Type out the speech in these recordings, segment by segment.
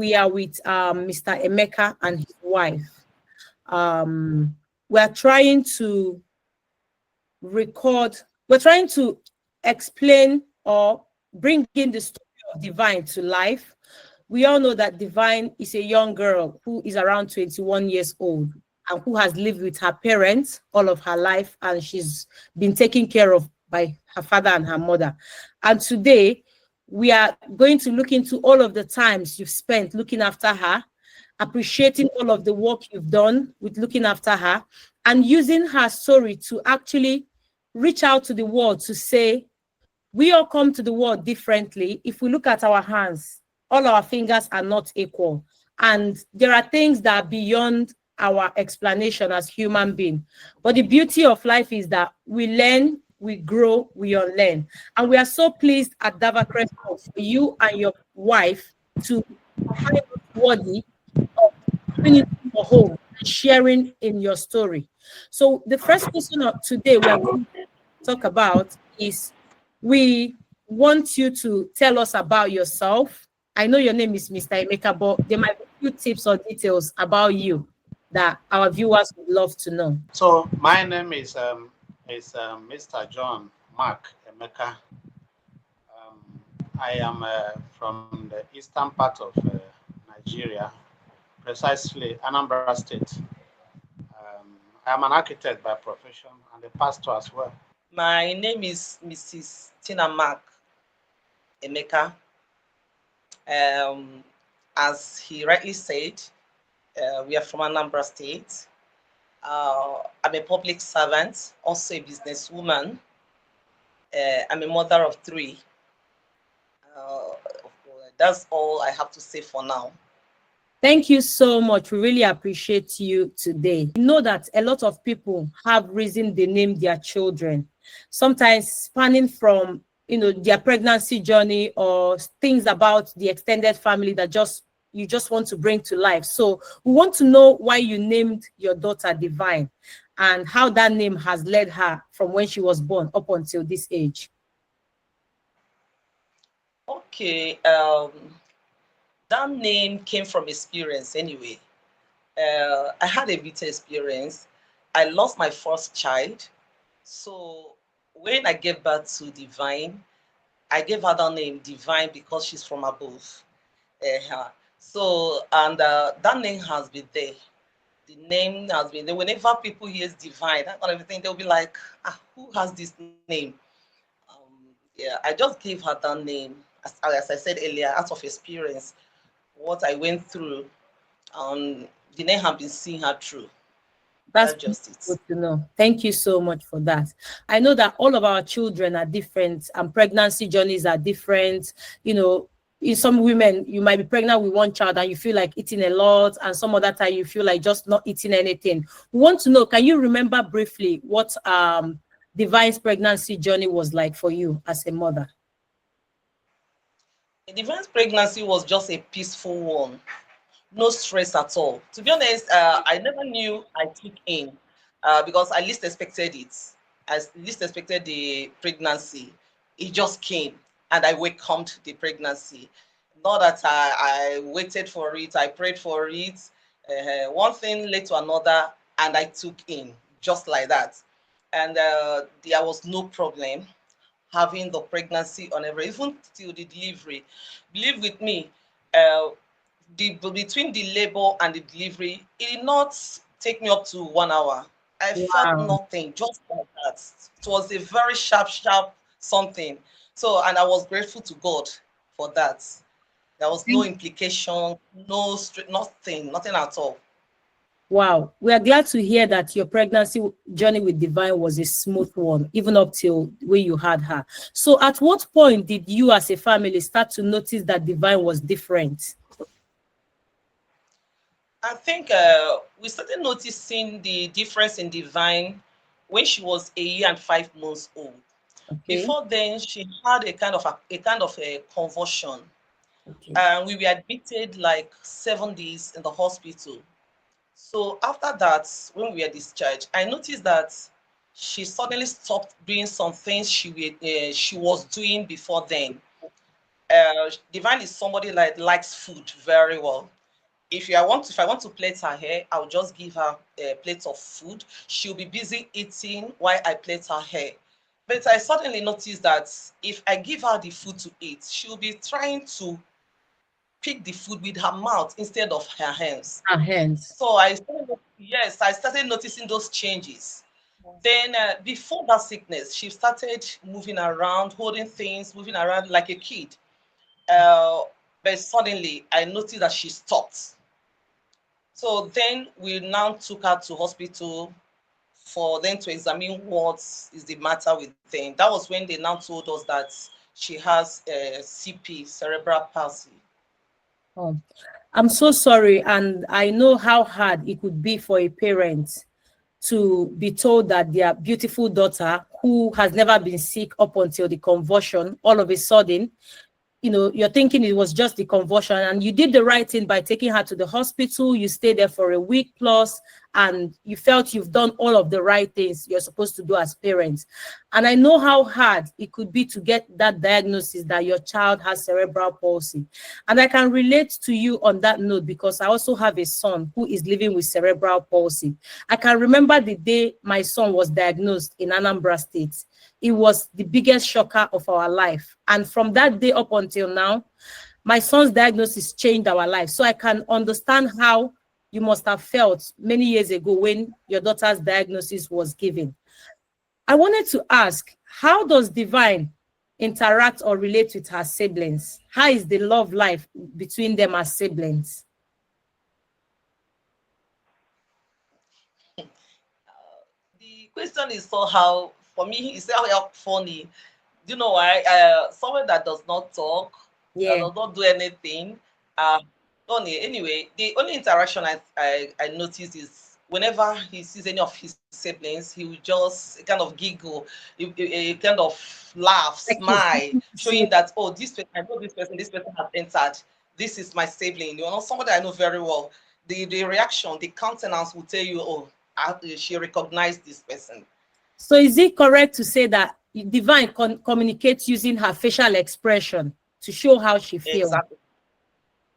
we are with Mr. Emeka and his wife. We are trying to we're trying to explain or bring in the story of Divine to life. We all know that Divine is a young girl who is around 21 years old and who has lived with her parents all of her life, and she's been taken care of by her father and her mother. And today, we are going to look into all of the times you've spent looking after her, appreciating all of the work you've done with looking after her, and using her story to actually reach out to the world to say, we all come to the world differently. If we look at our hands, all our fingers are not equal. And there are things that are beyond our explanation as human beings. But the beauty of life is that we learn, we grow, we unlearn. And we are so pleased at Dava Crespo for you and your wife to find us worthy of coming into your home and sharing in your story. So the first question of today we are going to talk about is, we want you to tell us about yourself. I know your name is Mr. Emeka, but there might be a few tips or details about you that our viewers would love to know. So my name is Mr. John Mark Emeka. I am from the eastern part of Nigeria, precisely Anambra State. I am an architect by profession and a pastor as well. My name is Mrs. Tina Mark Emeka. As he rightly said, we are from Anambra State. I'm a public servant, also a businesswoman. I'm a mother of 3. That's all I have to say for now. Thank you so much. We really appreciate you today. We know that a lot of people have reason they name their children, sometimes spanning from their pregnancy journey or things about the extended family that you just want to bring to life. So we want to know why you named your daughter Divine and how that name has led her from when she was born up until this age. Okay, that name came from experience anyway. I had a bitter experience. I lost my first child. So when I gave birth to Divine, I gave her that name Divine because she's from above. That name has been there. The name has been there. Whenever people hear Divine and everything, they'll be like, who has this name? I just gave her that name, as I said earlier, out of experience, what I went through. The name have been seeing her through. That's just good to know. Thank you so much for that. I know that all of our children are different and pregnancy journeys are different. In some women, you might be pregnant with one child and you feel like eating a lot, and some other time you feel like just not eating anything. We want to know, can you remember briefly what Divine's pregnancy journey was like for you as a mother? Divine's pregnancy was just a peaceful one. No stress at all. To be honest, I never knew I took in because I least expected it. I least expected the pregnancy. It just came and I welcomed the pregnancy. Not that I waited for it, I prayed for it. One thing led to another and I took in just like that. And there was no problem having the pregnancy on every, even till the delivery. Believe with me, between the labor and the delivery, it did not take me up to 1 hour. I felt nothing, just like that. It was a very sharp something. So, and I was grateful to God for that. There was no implication, nothing at all. Wow, we are glad to hear that your pregnancy journey with Divine was a smooth one, even up till when you had her. So at what point did you as a family start to notice that Divine was different? I think we started noticing the difference in Divine when she was 1 year and 5 months old. Okay. Before then, she had a kind of a convulsion. Okay. And we were admitted like 7 days in the hospital. So after that, when we were discharged, I noticed that she suddenly stopped doing some things she was doing before then. Divine is somebody that likes food very well. If I want to plait her hair, I'll just give her a plate of food. She'll be busy eating while I plait her hair. But I suddenly noticed that if I give her the food to eat, she'll be trying to pick the food with her mouth instead of her hands. Our hands. So yes, I started noticing those changes. Then before that sickness, she started moving around, holding things, moving around like a kid. Uh, but suddenly, I noticed that she stopped. So then we now took her to hospital for them to examine what is the matter with them. That was when they now told us that she has CP, cerebral palsy. Oh, I'm so sorry, and I know how hard it could be for a parent to be told that their beautiful daughter, who has never been sick up until the convulsion, all of a sudden, you're thinking it was just the convulsion, and you did the right thing by taking her to the hospital. You stayed there for a week plus, and you felt you've done all of the right things you're supposed to do as parents. And I know how hard it could be to get that diagnosis that your child has cerebral palsy. And I can relate to you on that note because I also have a son who is living with cerebral palsy. I can remember the day my son was diagnosed in Anambra State. It was the biggest shocker of our life. And from that day up until now, my son's diagnosis changed our life. So I can understand how you must have felt many years ago when your daughter's diagnosis was given. I wanted to ask, how does Divine interact or relate with her siblings? How is the love life between them as siblings? The question is somehow, for me, it's somehow funny. Do you know why? Someone that does not talk, that Yeah. does not do anything. Uh, anyway, the only interaction I notice is whenever he sees any of his siblings, he will just kind of giggle, he kind of laugh, Like he's smile, happy to see. showing that, oh, I know this person has entered. This is my sibling. Somebody I know very well. The reaction, the countenance will tell you, oh, she recognized this person. So is it correct to say that Divine communicates using her facial expression to show how she feels? Exactly.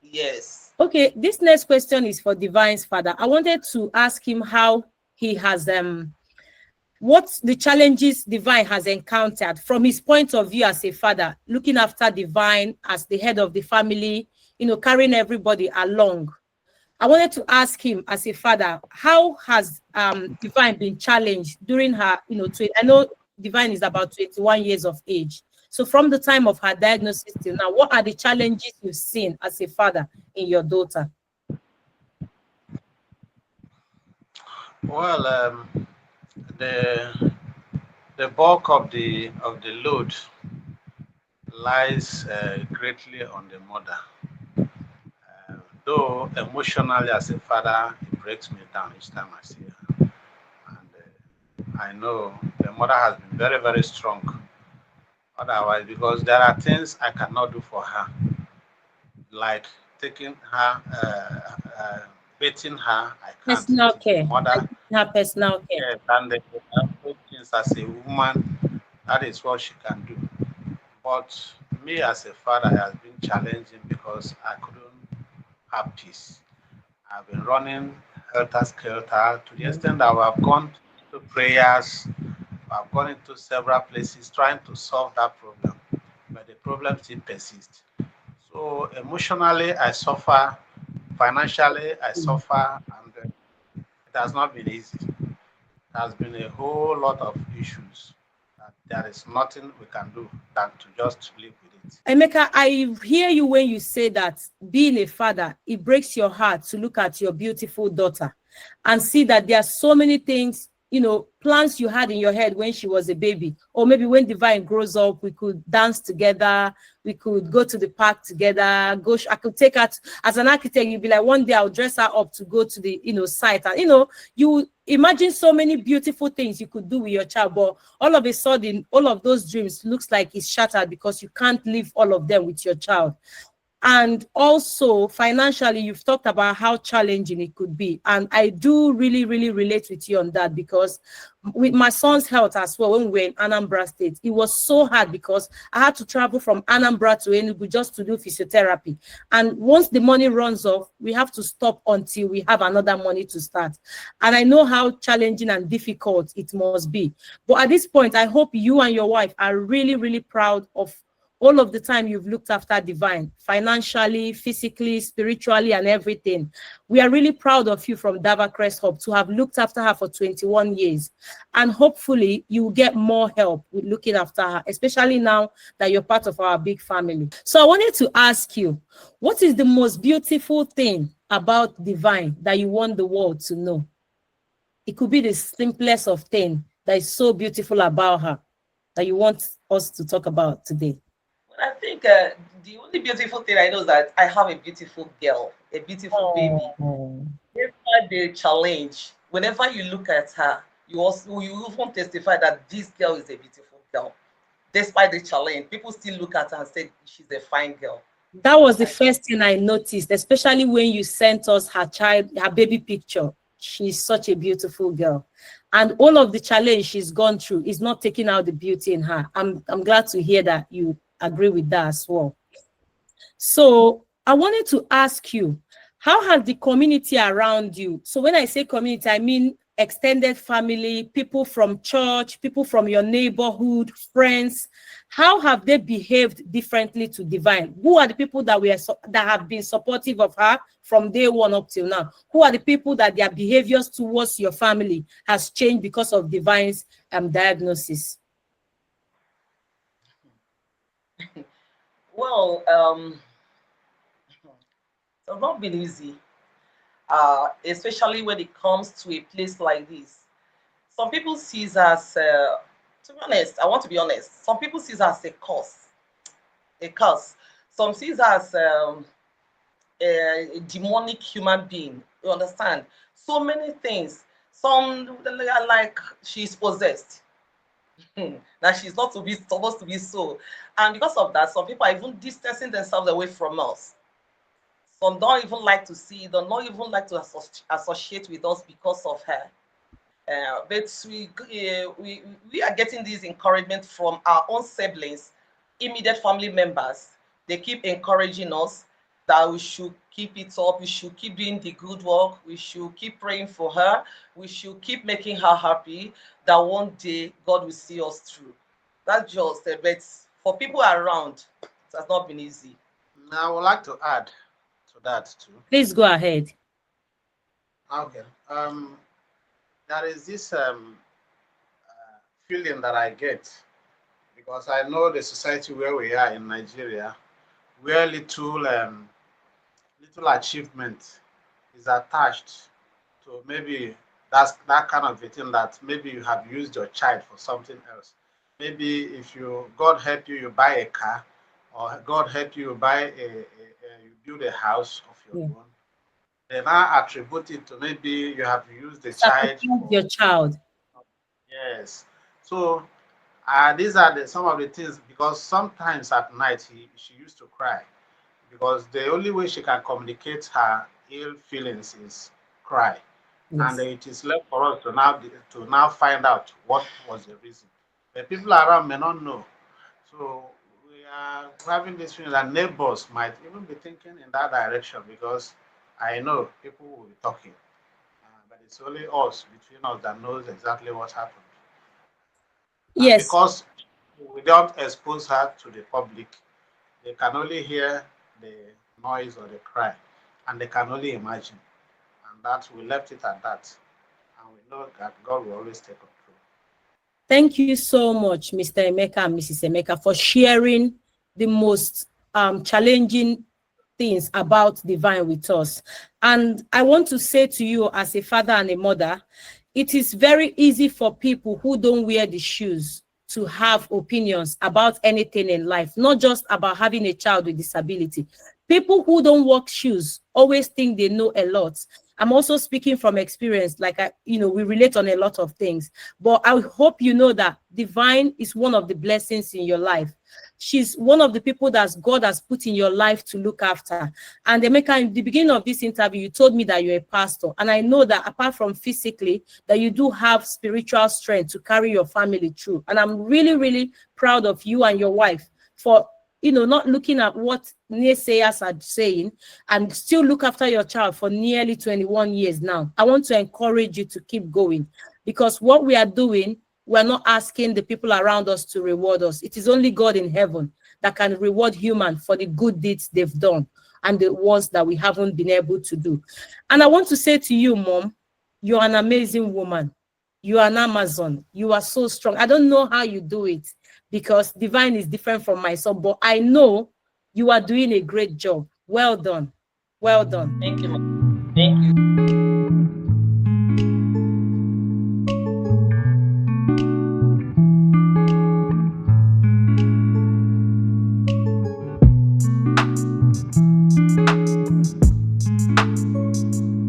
Yes. Okay, this next question is for Divine's father. I wanted to ask him how he has what the challenges Divine has encountered from his point of view as a father, looking after Divine as the head of the family, carrying everybody along. I wanted to ask him as a father, how has Divine been challenged during her, I know Divine is about 21 years of age. So from the time of her diagnosis till now, what are the challenges you've seen as a father in your daughter? Well, the the bulk of the load lies greatly on the mother. Though emotionally, as a father, it breaks me down each time I see her. And I know the mother has been very, very strong. Otherwise, because there are things I cannot do for her, like taking her, bathing her, I can't. Personal It is the care, like mother. her personal care. Yes, and the other things as a woman, that is what she can do. But me as a father has been challenging because I couldn't have peace. I've been running helter skelter to the extent that we have gone to prayers, I've gone into several places trying to solve that problem, but the problem still persists. So emotionally, I suffer, financially, I suffer, and it has not been easy. There has been a whole lot of issues that there is nothing we can do than to just live with it. Emeka, I hear you when you say that being a father, it breaks your heart to look at your beautiful daughter and see that there are so many things, plans you had in your head when she was a baby, or maybe when Divine grows up, we could dance together, we could go to the park together, I could take her as an architect, you'd be like, one day I'll dress her up to go to the, site. And, you imagine so many beautiful things you could do with your child, but all of a sudden, all of those dreams looks like it's shattered because you can't live all of them with your child. And also financially, you've talked about how challenging it could be. And I do really, really relate with you on that, because with my son's health as well, when we were in Anambra State, it was so hard because I had to travel from Anambra to Enugu just to do physiotherapy. And once the money runs off, we have to stop until we have another money to start. And I know how challenging and difficult it must be. But at this point, I hope you and your wife are really, really proud of all of the time you've looked after Divine, financially, physically, spiritually, and everything. We are really proud of you from Dava Crest Hub to have looked after her for 21 years. And hopefully you will get more help with looking after her, especially now that you're part of our big family. So I wanted to ask you, what is the most beautiful thing about Divine that you want the world to know? It could be the simplest of things that is so beautiful about her that you want us to talk about today. Well, I think the only beautiful thing I know is that I have a beautiful girl, a beautiful baby. Oh, Whenever the challenge, whenever you look at her, you even testify that this girl is a beautiful girl. Despite the challenge, people still look at her and say she's a fine girl. that was the first thing I noticed, especially when you sent us her baby picture. She's such a beautiful girl. And all of the challenge she's gone through is not taking out the beauty in her. I'm glad to hear that you agree with that as well. So I wanted to ask you, how has the community around you? So when I say community, I mean extended family, people from church, people from your neighborhood, friends. How have they behaved differently to Divine? Who are the people that that have been supportive of her from day one up till now? Who are the people that their behaviors towards your family has changed because of Divine's diagnosis? Well, it's not been easy, especially when it comes to a place like this. Some people see it as, to be honest, I want to be honest. Some people see it as a curse, a curse. Some see it as a demonic human being. You understand? So many things. Some are like she's possessed. That she's not to be supposed to be so. And because of that, some people are even distancing themselves away from us. Some don't even like to see, don't not even like to associate with us because of her. But we are getting this encouragement from our own siblings, immediate family members. They keep encouraging us that we should keep it up, we should keep doing the good work, we should keep praying for her, we should keep making her happy, that one day God will see us through. That's just a bit for people around, it has not been easy. Now, I would like to add to that too. Please go ahead. Okay. There is this feeling that I get because I know the society where we are in Nigeria, where little achievement is attached to maybe that kind of a thing that maybe you have used your child for something else. Maybe if God help you, you buy a car, or God help you, you buy you build a house of your Yeah. own. They now attribute it to maybe you have used the child Sacrifice for your child. yes. So these are some of the things because sometimes at night she used to cry because the only way she can communicate her ill feelings is cry, and Yes. it is left for us to now find out what was the reason. The people around may not know, so we are having this feeling that neighbors might even be thinking in that direction because I know people will be talking, but it's only us between us that knows exactly what happened. And Yes. because we don't expose her to the public, they can only hear the noise or the cry, and they can only imagine. And that we left it at that. And we know that God will always take control. Thank you so much, Mr. Emeka and Mrs. Emeka, for sharing the most challenging things about Divine with us. And I want to say to you, as a father and a mother, it is very easy for people who don't wear the shoes to have opinions about anything in life, not just about having a child with disability. People who don't walk shoes always think they know a lot. I'm also speaking from experience, like we relate on a lot of things. But I hope you know that Divine is one of the blessings in your life. She's one of the people that God has put in your life to look after. And Emeka, in the beginning of this interview, you told me that you're a pastor. And I know that apart from physically, that you do have spiritual strength to carry your family through. And I'm really, really proud of you and your wife for not looking at what naysayers are saying and still look after your child for nearly 21 years now. I want to encourage you to keep going, because what we are doing, we're not asking the people around us to reward us. It is only God in heaven that can reward human for the good deeds they've done and the ones that we haven't been able to do. And I want to say to you, Mom, you're an amazing woman. You are an Amazon. You are so strong. I don't know how you do it, because Divine is different from my son, but I know you are doing a great job. Well done. Well done. Thank you, ma'am. Thank you.